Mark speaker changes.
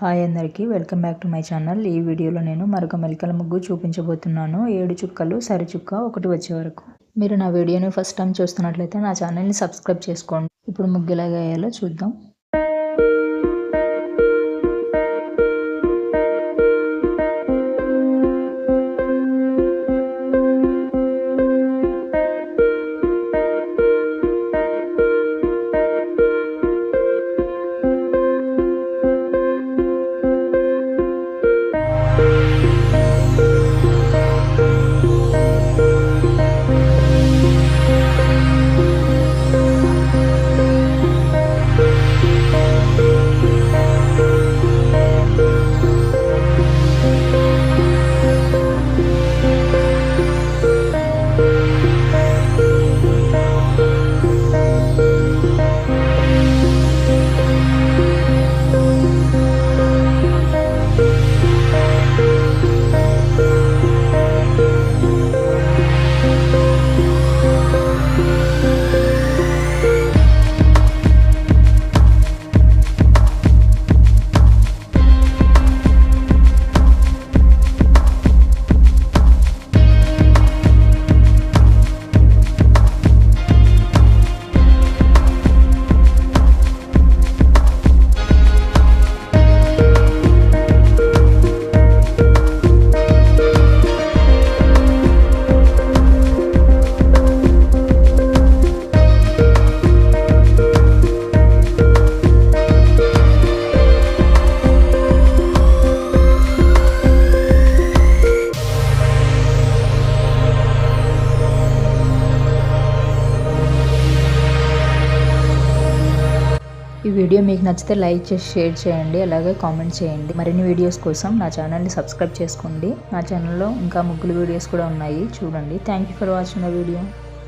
Speaker 1: Hi అందరికీ welcome back to my channel. ఈ వీడియోలో నేను మరొక మెలికల ముగ్గు చూపించబోతున్నాను. 7 చుక్కలు సరి చుక్క ఒకటి వచ్చే వరకు. మీరు నా వీడియోని ఫస్ట్ టైం చూస్తున్నట్లయితే నా ఛానల్ని సబ్స్క్రైబ్ చేసుకోండి. ఇప్పుడు ముగ్గు ఎలాగ వేయాలో చూద్దాం. ఈ వీడియో మీకు నచ్చితే లైక్ చేసి షేర్ చేయండి, అలాగే కామెంట్ చేయండి. మరిన్ని వీడియోస్ కోసం నా ఛానల్ని సబ్స్క్రైబ్ చేసుకోండి. నా ఛానల్లో ఇంకా ముగ్గులు వీడియోస్ కూడా ఉన్నాయి, చూడండి. Thank you for watching the video.